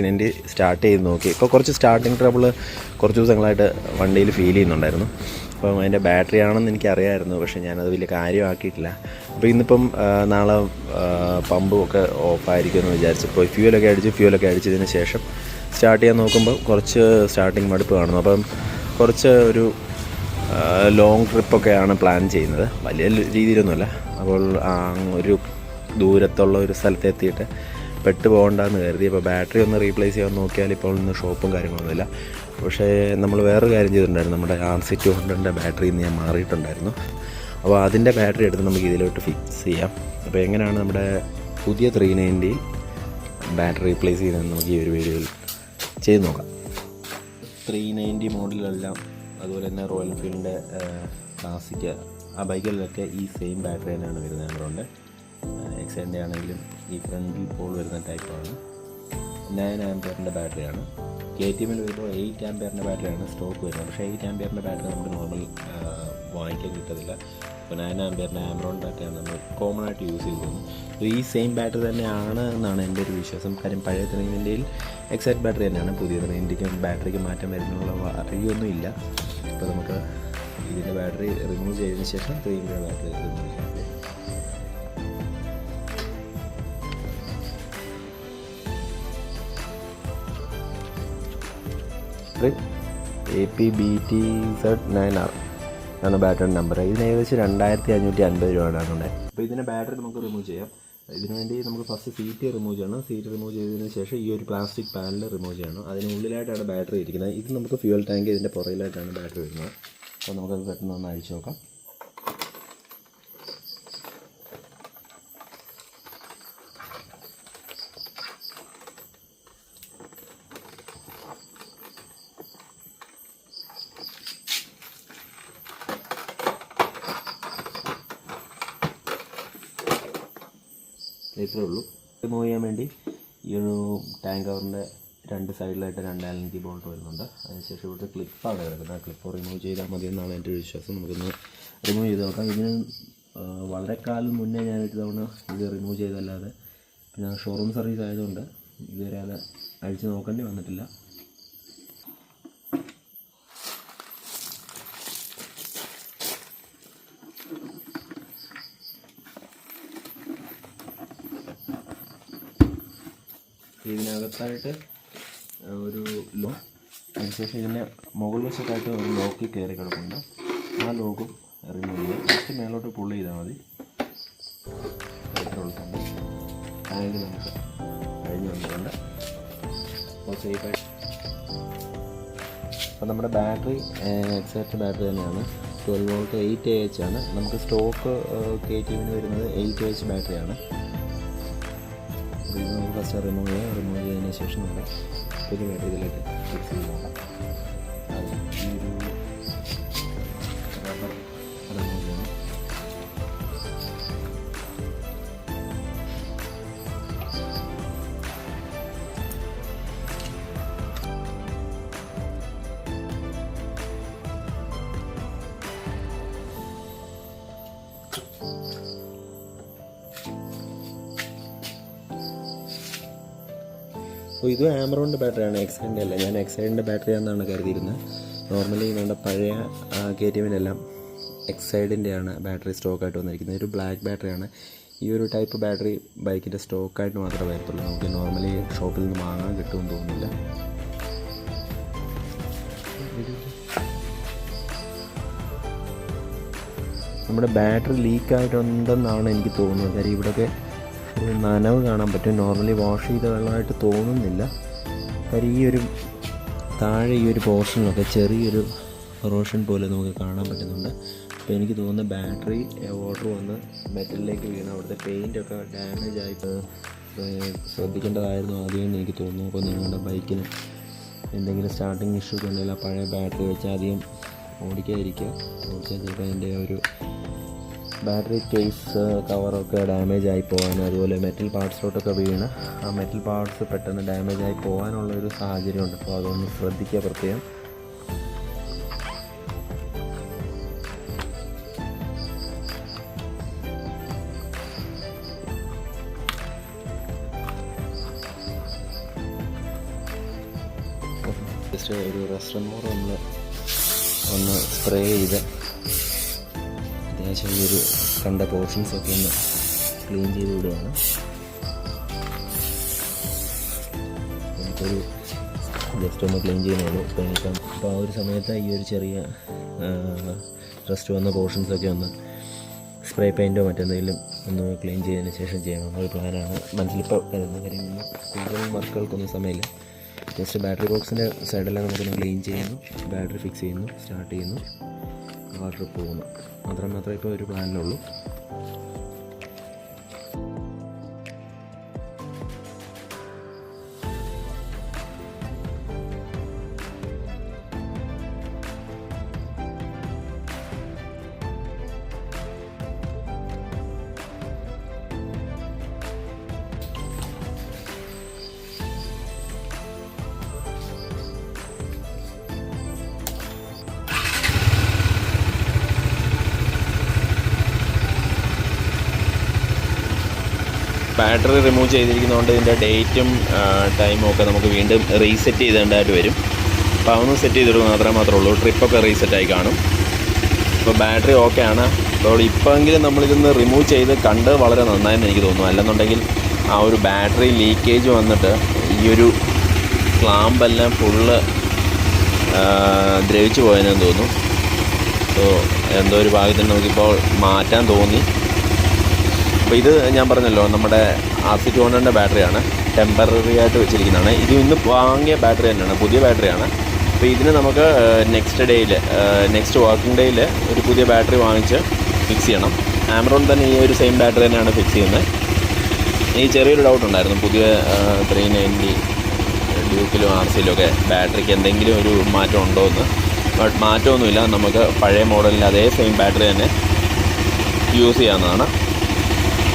എൻ്റെ സ്റ്റാർട്ട് ചെയ്ത് നോക്കി. ഇപ്പോൾ കുറച്ച് സ്റ്റാർട്ടിങ് ട്രബിൾ കുറച്ച് ദിവസങ്ങളായിട്ട് വണ്ടിയിൽ ഫീൽ ചെയ്യുന്നുണ്ടായിരുന്നു. അപ്പം അതിൻ്റെ ബാറ്ററി ആണെന്ന് എനിക്കറിയാമായിരുന്നു, പക്ഷേ ഞാനത് വലിയ കാര്യമാക്കിയിട്ടില്ല. അപ്പോൾ ഇന്നിപ്പം നാളെ പമ്പും ഒക്കെ ഓഫായിരിക്കുമെന്ന് വിചാരിച്ചപ്പോൾ ഫ്യൂലൊക്കെ അടിച്ചതിന് ശേഷം സ്റ്റാർട്ട് ചെയ്യാൻ നോക്കുമ്പോൾ കുറച്ച് സ്റ്റാർട്ടിങ് മടുപ്പ് കാണുന്നു. അപ്പം കുറച്ച് ഒരു ലോങ് ട്രിപ്പൊക്കെയാണ് പ്ലാൻ ചെയ്യുന്നത്, വലിയ രീതിയിലൊന്നുമല്ല. അപ്പോൾ ഒരു ദൂരത്തുള്ള ഒരു സ്ഥലത്തെത്തിയിട്ട് പെട്ട് പോകണ്ടെന്ന് കരുതി. അപ്പോൾ ബാറ്ററി ഒന്ന് റീപ്ലേസ് ചെയ്യാൻ നോക്കിയാൽ ഇപ്പോൾ ഇന്ന് ഷോപ്പും കാര്യങ്ങളൊന്നുമില്ല. പക്ഷേ നമ്മൾ വേറൊരു കാര്യം ചെയ്തിട്ടുണ്ടായിരുന്നു, നമ്മുടെ RC200ൻ്റെ ബാറ്ററി ഇന്ന് ഞാൻ മാറിയിട്ടുണ്ടായിരുന്നു. അപ്പോൾ അതിൻ്റെ ബാറ്ററി എടുത്ത് നമുക്ക് ഇതിലോട്ട് ഫിക്സ് ചെയ്യാം. അപ്പോൾ എങ്ങനെയാണ് നമ്മുടെ പുതിയ 390 ബാറ്ററി റീപ്ലേസ് ചെയ്യുന്നത് നമുക്ക് ഈ ഒരു വീഡിയോയിൽ ചെയ്ത് നോക്കാം. 390 മോഡലെല്ലാം അതുപോലെ തന്നെ റോയൽ എൻഫീൽഡിൻ്റെ ക്ലാസിക് ആ ബൈക്കുകളിലൊക്കെ ഈ സെയിം ബാറ്ററി തന്നെയാണ് വരുന്നത്. നമ്മളുണ്ട് എക്സൈൻ്റെ ആണെങ്കിലും ഈ ഫ്രണ്ടിൽ പോൾ വരുന്ന ടൈപ്പാണ്. 9 ആംപിയറിൻ്റെ ബാറ്ററിയാണ്. KTMൽ വരുമ്പോൾ 8 ആംപിയറിൻ്റെ ബാറ്ററിയാണ് സ്റ്റോക്ക് വരുന്നത്. പക്ഷേ 8 ആംപിയറിൻ്റെ ബാറ്ററി നമുക്ക് നോർമൽ വാങ്ങിക്കാൻ കിട്ടത്തില്ല. അപ്പോൾ 9 ആംപിയറിൻ്റെ ആമറോൺ ബാറ്ററിയാണ് നമ്മൾ കോമൺ ആയിട്ട് യൂസ് ചെയ്തിരുന്നത്. അപ്പോൾ ഈ സെയിം ബാറ്ററി തന്നെയാണ് എന്നാണ് എൻ്റെ ഒരു വിശ്വാസം. കാര്യം പഴയ 390യിൽ എക്സൈറ്റ് ബാറ്ററി തന്നെയാണ്, പുതിയ 390ക്കും ബാറ്ററിക്ക് മാറ്റം വരുന്നുള്ള അറിയൊന്നുമില്ല. അപ്പോൾ നമുക്ക് ഇതിൻ്റെ ബാറ്ററി റിമൂവ് ചെയ്തതിന് ശേഷം 390യുടെ ബാറ്ററി റിമൂവ് ചെയ്യാം. APBTZ9R ആണ് ബാറ്ററി നമ്പർ. ഇതിന് ഏകദേശം 2550 രൂപയാണ്. അപ്പോൾ ഇതിൻ്റെ ബാറ്ററി നമുക്ക് റിമൂവ് ചെയ്യാം. ഇതിനുവേണ്ടി നമുക്ക് ഫസ്റ്റ് സീറ്റ് റിമൂവ് ചെയ്യണം. സീറ്റ് റിമൂവ് ചെയ്തതിന് ശേഷം ഈ ഒരു പ്ലാസ്റ്റിക് പാനൽ റിമൂവ് ചെയ്യണം. അതിനുള്ളിലായിട്ടാണ് ബാറ്ററി ഇരിക്കുന്നത്. ഇത് നമുക്ക് ഫ്യൂൽ ടാങ്ക് ഇതിൻ്റെ പുറകിലായിട്ടാണ് ബാറ്ററി വരുന്നത്. അപ്പോൾ നമുക്കത് പെട്ടെന്ന് ഒന്ന് അഴിച്ചു നോക്കാം. ഇത്രേ ഉള്ളൂ. റിമൂവ് ചെയ്യാൻ വേണ്ടി ഈ ഒരു ടാങ്ക് കവറിൻ്റെ 2 സൈഡിലായിട്ട് 2 Allen key ബോൾട്ട് വരുന്നുണ്ട്. അതിനുശേഷം ഇവിടുത്തെ ക്ലിപ്പാണ് കിടക്കുന്നത്. ആ ക്ലിപ്പ് റിമൂവ് ചെയ്താൽ മതി എന്നാണ് എൻ്റെ ഒരു വിശ്വാസം. നമുക്കൊന്ന് റിമൂവ് ചെയ്ത് നോക്കാം. ഇതിന് വളരെ കാലം മുന്നേ ഞാൻ ഒരു തവണ ഇത് റിമൂവ് ചെയ്തല്ലാതെ പിന്നെ ഷോറൂം സർവീസ് ആയതുകൊണ്ട് ഇതുവരെ അത് അഴിച്ച് നോക്കേണ്ടി വന്നിട്ടില്ല. ഇതിനകത്തായിട്ട് ഒരു അതിനുശേഷം ഇതിൻ്റെ മുകൾ വശത്തായിട്ട് ഒരു ലോക്ക് കയറി കിടപ്പുണ്ട്. ആ ലോക്കും റിമൂവ് ചെയ്യുക. ജസ്റ്റ് മേലോട്ട് പുള്ള് ചെയ്താൽ മതി. ടാങ്ക് നമുക്ക് കഴിഞ്ഞ് വന്നിട്ടുണ്ട്. അപ്പോൾ സേഫായിട്ട്. അപ്പോൾ നമ്മുടെ ബാറ്ററി എക്സാക്റ്റ് ബാറ്ററി തന്നെയാണ്. 12 വോൾട്ട് 8Ah ആണ്. നമുക്ക് സ്റ്റോക്ക് KTMന് വരുന്നത് 8Ah ബാറ്ററിയാണ്. ഇത് നമുക്ക് ഫസ്റ്റ് റിമൂവ് ചെയ്യാം. റിമൂവ് ചെയ്തതിന് ശേഷം നമ്മുടെ പുതിയ ബാറ്ററി ഇതിലേക്ക് ഫിക്സ് ചെയ്ത് നോക്കാം. ഈ ഒരു റബ്ബർ റിമൂവ് ചെയ്യണം. അപ്പോൾ ഇത് ആമറോണിൻ്റെ ബാറ്ററിയാണ്, എക്സൈഡിൻ്റെ അല്ല. ഞാൻ എക്സൈഡിൻ്റെ ബാറ്ററി ആണെന്നാണ് കരുതിയിരുന്നത്. നോർമലി നമ്മുടെ പഴയ KTMനെല്ലാം എക്സൈഡിൻ്റെയാണ് ബാറ്ററി സ്റ്റോക്കായിട്ട് വന്നിരിക്കുന്നത്. ഒരു ബ്ലാക്ക് ബാറ്ററിയാണ്. ഈ ഒരു ടൈപ്പ് ബാറ്ററി ബൈക്കിൻ്റെ സ്റ്റോക്കായിട്ട് മാത്രമേ വരത്തുള്ളൂ. നമുക്ക് നോർമലി ഷോപ്പിൽ നിന്ന് വാങ്ങാൻ കിട്ടുമെന്ന് തോന്നുന്നില്ല. നമ്മുടെ ബാറ്ററി ലീക്കായിട്ടുണ്ടെന്നാണ് എനിക്ക് തോന്നുന്നത്. കാര്യം ഇവിടെയൊക്കെ ഒരു നനവ് കാണാൻ പറ്റും. നോർമലി വാഷ് ചെയ്ത വെള്ളമായിട്ട് തോന്നുന്നില്ല. കാര്യം ഈ ഒരു താഴെ ഈ ഒരു പോർഷനിലൊക്കെ ചെറിയൊരു റോഷൻ പോലെ നമുക്ക് കാണാൻ പറ്റുന്നുണ്ട്. അപ്പോൾ എനിക്ക് തോന്നുന്നു ബാറ്ററി വാട്ടർ വന്ന് മെറ്റലിലേക്ക് വീണ് അവിടുത്തെ പെയിൻറ്റൊക്കെ ഡാമേജ് ആയിട്ട് ശ്രദ്ധിക്കേണ്ടതായിരുന്നു ആദ്യം എനിക്ക് തോന്നുന്നു. അപ്പോൾ നിങ്ങളുടെ ബൈക്കിന് എന്തെങ്കിലും സ്റ്റാർട്ടിങ് ഇഷ്യൂ ഉണ്ടെങ്കിൽ ആ പഴയ ബാറ്ററി വെച്ച് ആദ്യം ഓടിക്കാതിരിക്കുക. ഓടിച്ചാൽ ചിലപ്പോൾ അതിൻ്റെ ഒരു ബാറ്ററി കേസ് കവറൊക്കെ ഡാമേജ് ആയി പോകാനും അതുപോലെ മെറ്റൽ പാർട്സിലോട്ടൊക്കെ വീണ് ആ മെറ്റൽ പാർട്സ് പെട്ടെന്ന് ഡാമേജ് ആയി പോകാനുള്ളൊരു സാഹചര്യമുണ്ട്. അപ്പോൾ അതൊന്ന് ശ്രദ്ധിക്കുക പ്രത്യേകം. ജസ്റ്റ് ഒരു റെസ്റ്റോറൻറ്റ് മോഡ് ഒന്ന് സ്പ്രേ ചെയ്ത് അത്യാവശ്യം ഈ ഒരു കണ്ട പോർഷൻസൊക്കെ ഒന്ന് ക്ലീൻ ചെയ്ത് വിടുകയാണ്. നമുക്കൊരു ജസ്റ്റ് ഒന്ന് ക്ലീൻ ചെയ്യുന്നുള്ളൂ. അപ്പോൾ ആ ഒരു സമയത്ത് ഈ ഒരു ചെറിയ റെസ്റ്റ് വന്ന പോർഷൻസൊക്കെ ഒന്ന് സ്പ്രേ പെയിൻറ്റോ മറ്റെന്തെങ്കിലും ഒന്ന് ക്ലീൻ ചെയ്തതിന് ശേഷം ചെയ്യണമെന്നൊരു പ്ലാനാണ് മനസ്സിലിപ്പോൾ വരുന്ന കാര്യം. കൂടുതൽ വർക്കുകൾക്കൊന്നും സമയമില്ല. ജസ്റ്റ് ബാറ്ററി ബോക്സിൻ്റെ സൈഡെല്ലാം നമുക്കൊന്ന് ക്ലീൻ ചെയ്യുന്നു, ബാറ്ററി ഫിക്സ് ചെയ്യുന്നു, സ്റ്റാർട്ട് ചെയ്യുന്നു, വാട്ടർ പോകുന്നു. മാത്രമേ ഇപ്പോൾ ഒരു പ്ലാനിലുള്ളൂ. ബാറ്ററി റിമൂവ് ചെയ്തിരിക്കുന്നതുകൊണ്ട് ഇതിൻ്റെ ഡേറ്റും ടൈമും ഒക്കെ നമുക്ക് വീണ്ടും റീസെറ്റ് ചെയ്തേണ്ടതായിട്ട് വരും. അപ്പോൾ അതൊന്ന് സെറ്റ് ചെയ്തിടുക മാത്രമേ ഉള്ളൂ. ട്രിപ്പൊക്കെ റീസെറ്റായി കാണും. ഇപ്പോൾ ബാറ്ററി ഓക്കെ ആണ്. അപ്പോൾ ഇപ്പോഴെങ്കിലും നമ്മളിതൊന്ന് റിമൂവ് ചെയ്ത് കണ്ട് വളരെ നന്നായെന്ന് എനിക്ക് തോന്നുന്നു. അല്ലെന്നുണ്ടെങ്കിൽ ആ ഒരു ബാറ്ററി ലീക്കേജ് വന്നിട്ട് ഈ ഒരു ക്ലാമ്പെല്ലാം ഫുള്ള് ദ്രവിച്ചു പോയതെന്ന് തോന്നുന്നു. സോ എന്തോ ഒരു ഭാഗത്തിന് നമുക്കിപ്പോൾ മാറ്റാൻ തോന്നി. അപ്പോൾ ഇത് ഞാൻ പറഞ്ഞല്ലോ, നമ്മുടെ RC200 ബാറ്ററിയാണ്. ടെമ്പററി ആയിട്ട് വെച്ചിരിക്കുന്നതാണ്. ഇത് ഇന്ന് വാങ്ങിയ ബാറ്ററി തന്നെയാണ്, പുതിയ ബാറ്ററിയാണ്. അപ്പോൾ ഇതിന് നമുക്ക് നെക്സ്റ്റ് വർക്കിംഗ് ഡേയിൽ ഒരു പുതിയ ബാറ്ററി വാങ്ങിച്ച് ഫിക്സ് ചെയ്യണം. ആമറോൺ തന്നെ ഈ ഒരു സെയിം ബാറ്ററി തന്നെയാണ് ഫിക്സ് ചെയ്യുന്നത്. ഈ ചെറിയൊരു ഡൗട്ട് ഉണ്ടായിരുന്നു, പുതിയ 390 ഡ്യൂക്കിലും RCയിലും ഒക്കെ ബാറ്ററിക്ക് എന്തെങ്കിലും ഒരു മാറ്റം ഉണ്ടോ എന്ന്. ബട്ട് മാറ്റമൊന്നുമില്ല. നമുക്ക് പഴയ മോഡലിൻ്റെ അതേ സെയിം ബാറ്ററി തന്നെ യൂസ് ചെയ്യാവുന്നതാണ്.